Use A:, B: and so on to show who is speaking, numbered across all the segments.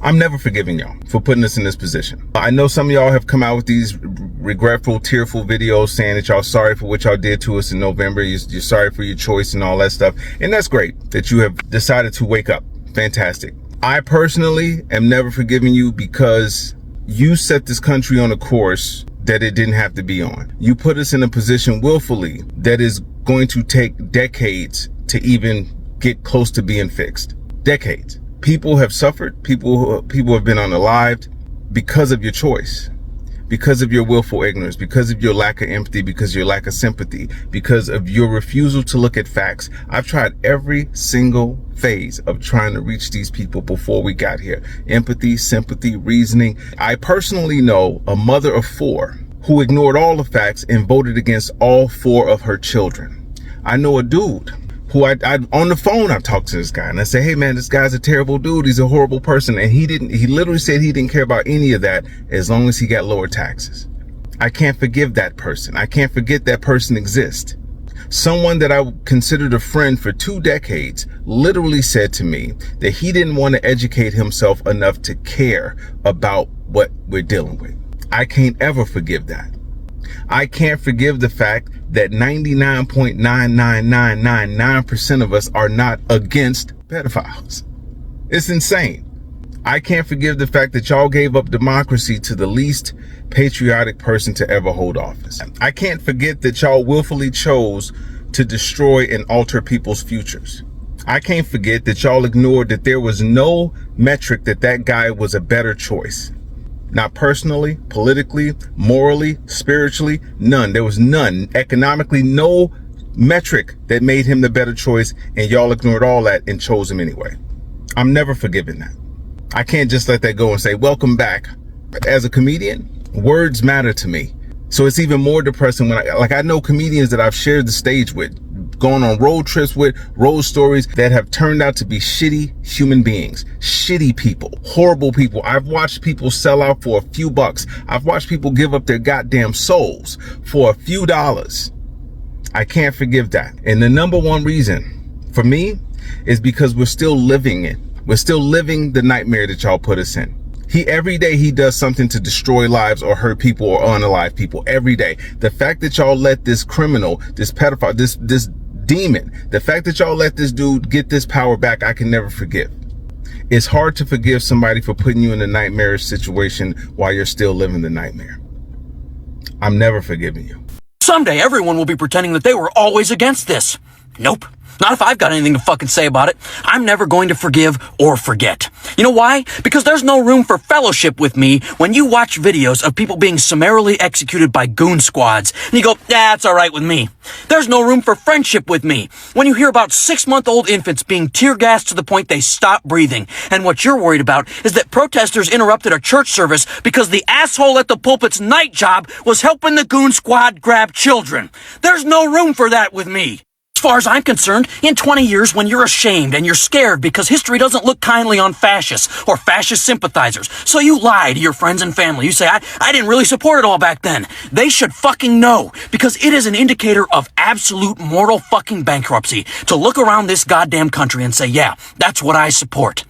A: I'm never forgiving y'all for putting us in this position. I know some of y'all have come out with these regretful, tearful videos saying that y'all sorry for what y'all did to us in November. You're sorry for your choice and all that stuff. And that's great that you have decided to wake up. Fantastic. I personally am never forgiving you because you set this country on a course that it didn't have to be on. You put us in a position willfully that is going to take decades to even get close to being fixed. Decades. People have suffered. People have been unalived because of your choice, because of your willful ignorance, because of your lack of empathy, because of your lack of sympathy, because of your refusal to look at facts. I've tried every single phase of trying to reach these people before we got here. Empathy, sympathy, reasoning. I personally know a mother of 4 who ignored all the facts and voted against all 4 of her children. I know a dude who I on the phone, I've talked to this guy and I say, hey man, this guy's a terrible dude. He's a horrible person. And he literally said he didn't care about any of that as long as he got lower taxes. I can't forgive that person. I can't forget that person exists. Someone that I considered a friend for 2 decades literally said to me that he didn't want to educate himself enough to care about what we're dealing with. I can't ever forgive that. I can't forgive the fact that 99.99999% of us are not against pedophiles. It's insane. I can't forgive the fact that y'all gave up democracy to the least patriotic person to ever hold office. I can't forget that y'all willfully chose to destroy and alter people's futures. I can't forget that y'all ignored that there was no metric that guy was a better choice. Not personally, politically, morally, spiritually, none. There was none. Economically, no metric that made him the better choice, and y'all ignored all that and chose him anyway. I'm never forgiving that. I can't just let that go and say, welcome back. As a comedian, words matter to me. So it's even more depressing when I know comedians that I've shared the stage with, going on road trips with, road stories that have turned out to be shitty human beings, shitty people, horrible people. I've watched people sell out for a few bucks. I've watched people give up their goddamn souls for a few dollars. I can't forgive that. And the number one reason for me is because we're still living it. We're still living the nightmare that y'all put us in. Every day he does something to destroy lives or hurt people or unalive people. Every day. The fact that y'all let this criminal, this pedophile, this demon, the fact that y'all let this dude get this power back, I can never forgive. It's hard to forgive somebody for putting you in a nightmarish situation while you're still living the nightmare. I'm never forgiving you.
B: Someday everyone will be pretending that they were always against this. Nope. Not if I've got anything to fucking say about it. I'm never going to forgive or forget. You know why? Because there's no room for fellowship with me when you watch videos of people being summarily executed by goon squads, and you go, that's alright with me. There's no room for friendship with me when you hear about 6-month-old infants being tear-gassed to the point they stop breathing, and what you're worried about is that protesters interrupted a church service because the asshole at the pulpit's night job was helping the goon squad grab children. There's no room for that with me. As far as I'm concerned, in 20 years when you're ashamed and you're scared because history doesn't look kindly on fascists or fascist sympathizers, so you lie to your friends and family. You say, I didn't really support it all back then. They should fucking know, because it is an indicator of absolute moral fucking bankruptcy to look around this goddamn country and say, yeah, that's what I support.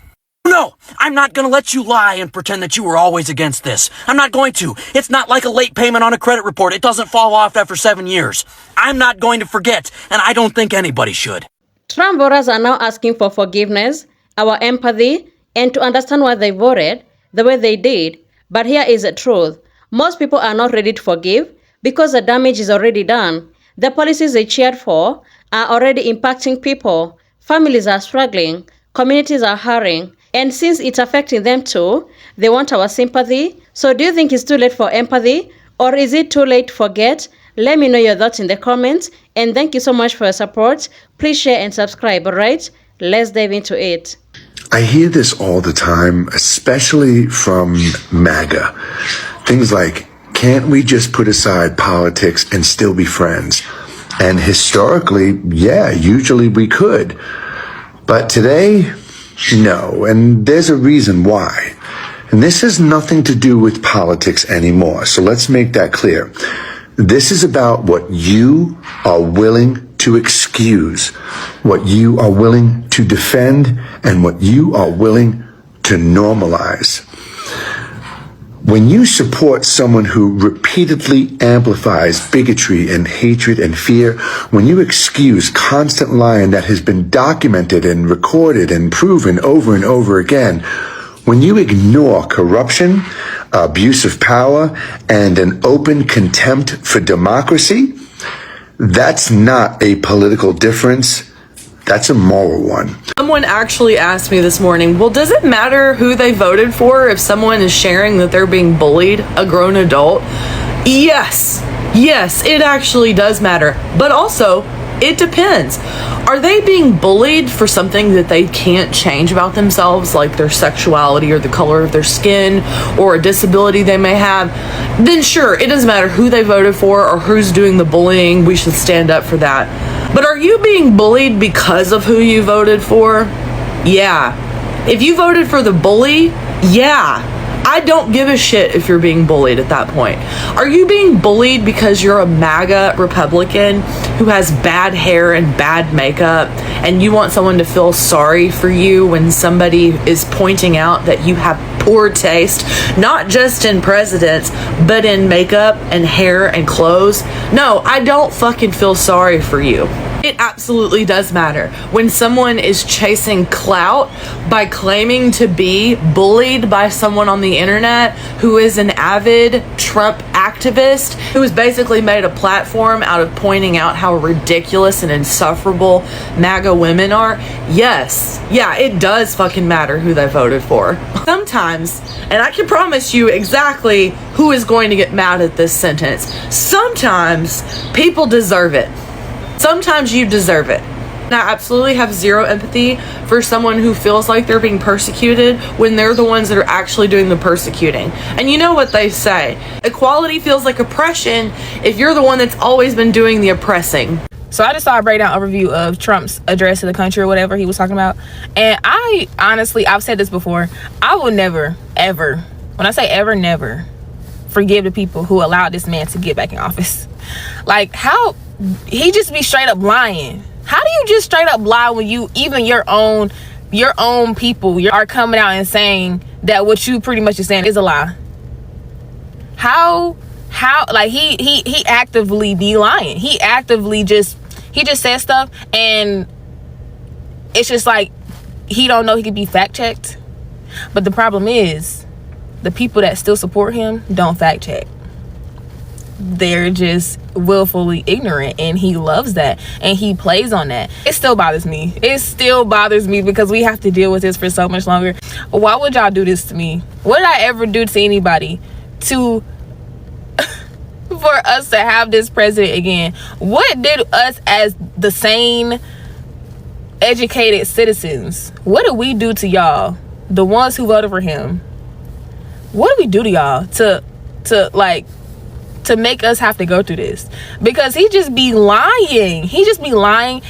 B: No, I'm not going to let you lie and pretend that you were always against this. I'm not going to. It's not like a late payment on a credit report. It doesn't fall off after 7 years. I'm not going to forget, and I don't think anybody should.
C: Trump voters are now asking for forgiveness, our empathy, and to understand why they voted the way they did. But here is the truth. Most people are not ready to forgive because the damage is already done. The policies they cheered for are already impacting people. Families are struggling. Communities are hurting. And since it's affecting them too, they want our sympathy. So do you think it's too late for empathy? Or is it too late to forget? Let me know your thoughts in the comments. And thank you so much for your support. Please share and subscribe, alright? Let's dive into it.
D: I hear this all the time, especially from MAGA. Things like, can't we just put aside politics and still be friends? And historically, yeah, usually we could. But today, no, and there's a reason why. And this has nothing to do with politics anymore, so let's make that clear. This is about what you are willing to excuse, what you are willing to defend, and what you are willing to normalize. When you support someone who repeatedly amplifies bigotry and hatred and fear, when you excuse constant lying that has been documented and recorded and proven over and over again, when you ignore corruption, abuse of power, and an open contempt for democracy, that's not a political difference. That's a moral one.
E: Someone actually asked me this morning, well, does it matter who they voted for if someone is sharing that they're being bullied, a grown adult? Yes, it actually does matter. But also, it depends. Are they being bullied for something that they can't change about themselves, like their sexuality or the color of their skin or a disability they may have? Then sure, it doesn't matter who they voted for or who's doing the bullying. We should stand up for that. But are you being bullied because of who you voted for? Yeah. If you voted for the bully, yeah. I don't give a shit if you're being bullied at that point. Are you being bullied because you're a MAGA Republican who has bad hair and bad makeup and you want someone to feel sorry for you when somebody is pointing out that you have poor taste, not just in presidents, but in makeup and hair and clothes? No, I don't fucking feel sorry for you. It absolutely does matter when someone is chasing clout by claiming to be bullied by someone on the internet who is an avid Trump activist who has basically made a platform out of pointing out how ridiculous and insufferable MAGA women are. Yes, yeah, it does fucking matter who they voted for. Sometimes, and I can promise you exactly who is going to get mad at this sentence, sometimes people deserve it. Sometimes you deserve it. And I absolutely have zero empathy for someone who feels like they're being persecuted when they're the ones that are actually doing the persecuting. And you know what they say, equality feels like oppression if you're the one that's always been doing the oppressing.
F: So I just saw a breakdown overview of Trump's address to the country or whatever he was talking about. And I honestly, I've said this before, I will never, ever, when I say ever, never, forgive the people who allowed this man to get back in office. Like, how he just be straight up lying. How do you just straight up lie when you, even your own people are coming out and saying that what you pretty much is saying is a lie? How like he actively be lying. He just says stuff and it's just like he don't know he could be fact checked. But the problem is the people that still support him don't fact check. They're just willfully ignorant, and he loves that and he plays on that. It still bothers me because we have to deal with this for so much longer. Why would y'all do this to me? What did I ever do to anybody to for us to have this president again? What did us as the sane, educated citizens, what did we do to y'all, the ones who voted for him? What do we do to y'all to make us have to go through this? Because he just be lying.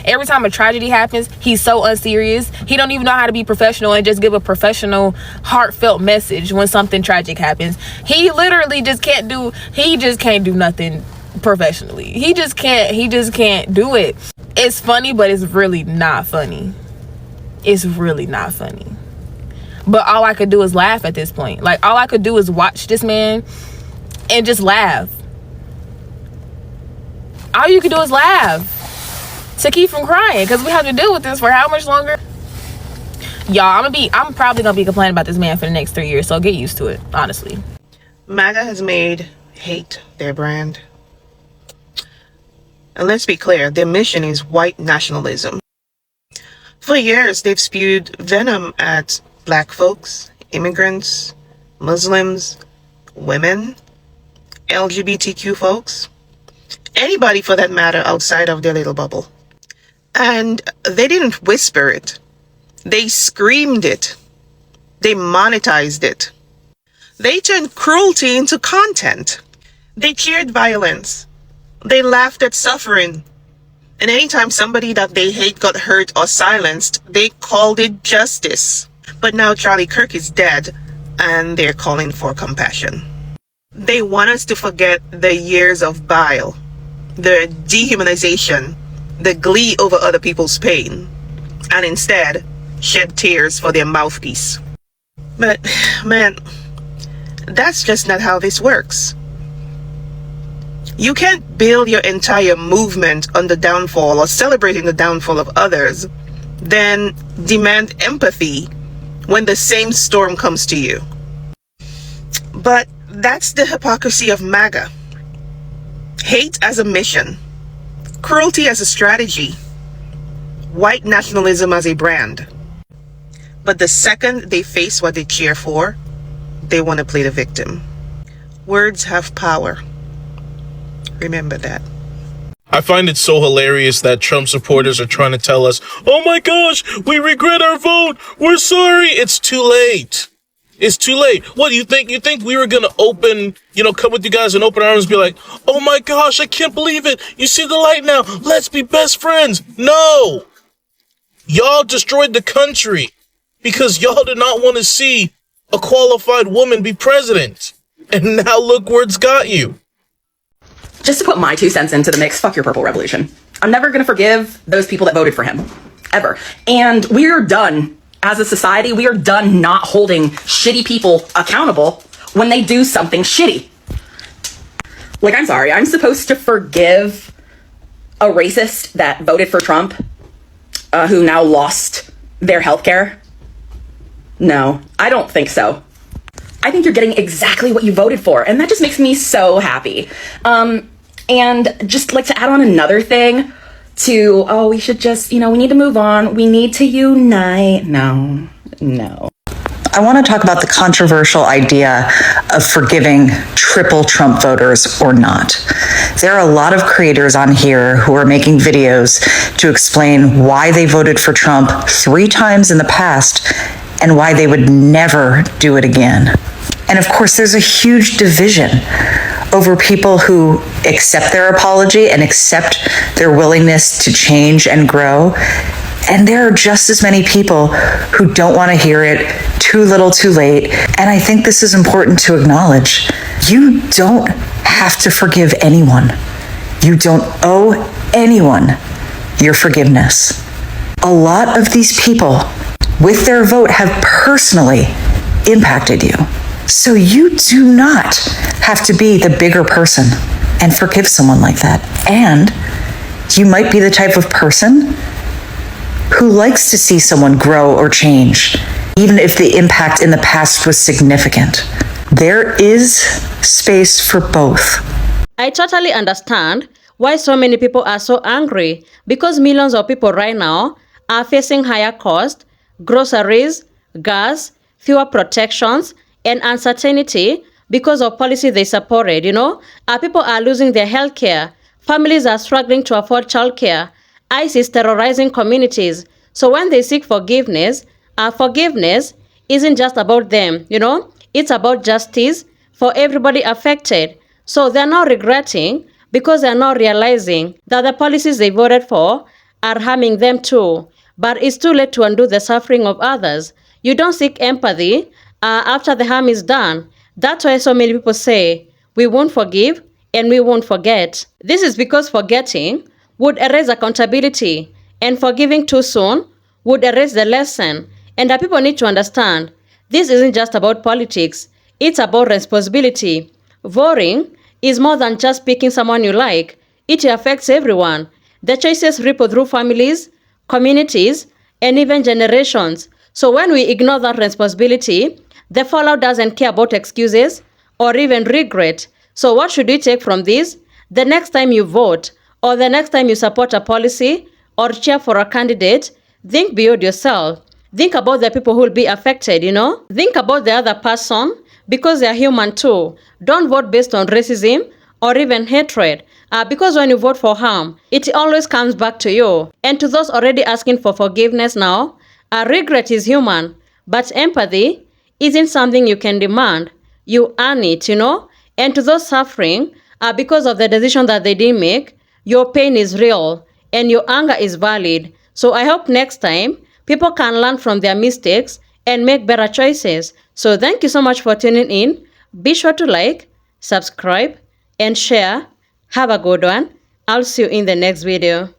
F: Every time a tragedy happens, he's so unserious. He don't even know how to be professional and just give a professional, heartfelt message when something tragic happens. He literally just can't do nothing professionally. He just can't do it. It's funny, but it's really not funny. It's really not funny. But all I could do is laugh at this point. Like, all I could do is watch this man and just laugh. All you can do is laugh to keep from crying, because we have to deal with this for how much longer? Y'all, I'm probably gonna be complaining about this man for the next 3 years, so get used to it, honestly.
G: MAGA has made hate their brand. And let's be clear, their mission is white nationalism. For years, they've spewed venom at black folks, immigrants, Muslims, women, LGBTQ folks, anybody for that matter outside of their little bubble. And they didn't whisper it. They screamed it. They monetized it. They turned cruelty into content. They cheered violence. They laughed at suffering. And anytime somebody that they hate got hurt or silenced, they called it justice. But now Charlie Kirk is dead, and they're calling for compassion. They want us to forget the years of bile, the dehumanization, the glee over other people's pain, and instead shed tears for their mouthpiece. But, man, that's just not how this works. You can't build your entire movement on the downfall or celebrating the downfall of others, then demand empathy when the same storm comes to you. But that's the hypocrisy of MAGA. Hate as a mission, cruelty as a strategy, white nationalism as a brand. But the second they face what they cheer for, they want to play the victim. Words have power. Remember that.
H: I find it so hilarious that Trump supporters are trying to tell us, oh my gosh, we regret our vote. We're sorry. It's too late. It's too late. What do you think? You think we were going to come with you guys in open arms and be like, oh my gosh, I can't believe it. You see the light now. Let's be best friends. No. Y'all destroyed the country because y'all did not want to see a qualified woman be president. And now look where it's got you.
I: Just to put my 2 cents into the mix, fuck your purple revolution. I'm never going to forgive those people that voted for him. Ever. And we're done. As a society, we are done not holding shitty people accountable when they do something shitty. Like, I'm sorry, I'm supposed to forgive a racist that voted for Trump, who now lost their healthcare? No, I don't think so. I think you're getting exactly what you voted for, and that just makes me so happy. And just like to add on another thing to, we should just, we need to move on. We need to unite. No.
J: I want to talk about the controversial idea of forgiving triple Trump voters or not. There are a lot of creators on here who are making videos to explain why they voted for Trump 3 times in the past and why they would never do it again. And of course, there's a huge division over people who accept their apology and accept their willingness to change and grow. And there are just as many people who don't want to hear it, too little, too late. And I think this is important to acknowledge. You don't have to forgive anyone. You don't owe anyone your forgiveness. A lot of these people, with their vote, have personally impacted you. So you do not have to be the bigger person and forgive someone like that. And you might be the type of person who likes to see someone grow or change, even if the impact in the past was significant. There is space for both.
C: I totally understand why so many people are so angry, because millions of people right now are facing higher costs, groceries, gas, fewer protections, and uncertainty because of policy they supported, People are losing their health care. Families are struggling to afford childcare. ICE is terrorizing communities. So when they seek forgiveness, forgiveness isn't just about them, It's about justice for everybody affected. So they're not regretting because they're not realizing that the policies they voted for are harming them too. But it's too late to undo the suffering of others. You don't seek empathy after the harm is done. That's why so many people say, we won't forgive and we won't forget. This is because forgetting would erase accountability, and forgiving too soon would erase the lesson. And that people need to understand, this isn't just about politics, it's about responsibility. Voting is more than just picking someone you like. It affects everyone. The choices ripple through families, communities, and even generations. So when we ignore that responsibility, the fallout doesn't care about excuses or even regret. So what should we take from this? The next time you vote, or the next time you support a policy or cheer for a candidate, think beyond yourself. Think about the people who will be affected, Think about the other person, because they're human too. Don't vote based on racism or even hatred. Because when you vote for harm, it always comes back to you. And to those already asking for forgiveness now, regret is human, but empathy isn't something you can demand. You earn it, And to those suffering because of the decision that they didn't make, your pain is real and your anger is valid. So I hope next time people can learn from their mistakes and make better choices. So thank you so much for tuning in. Be sure to like, subscribe, and share. Have a good one. I'll see you in the next video.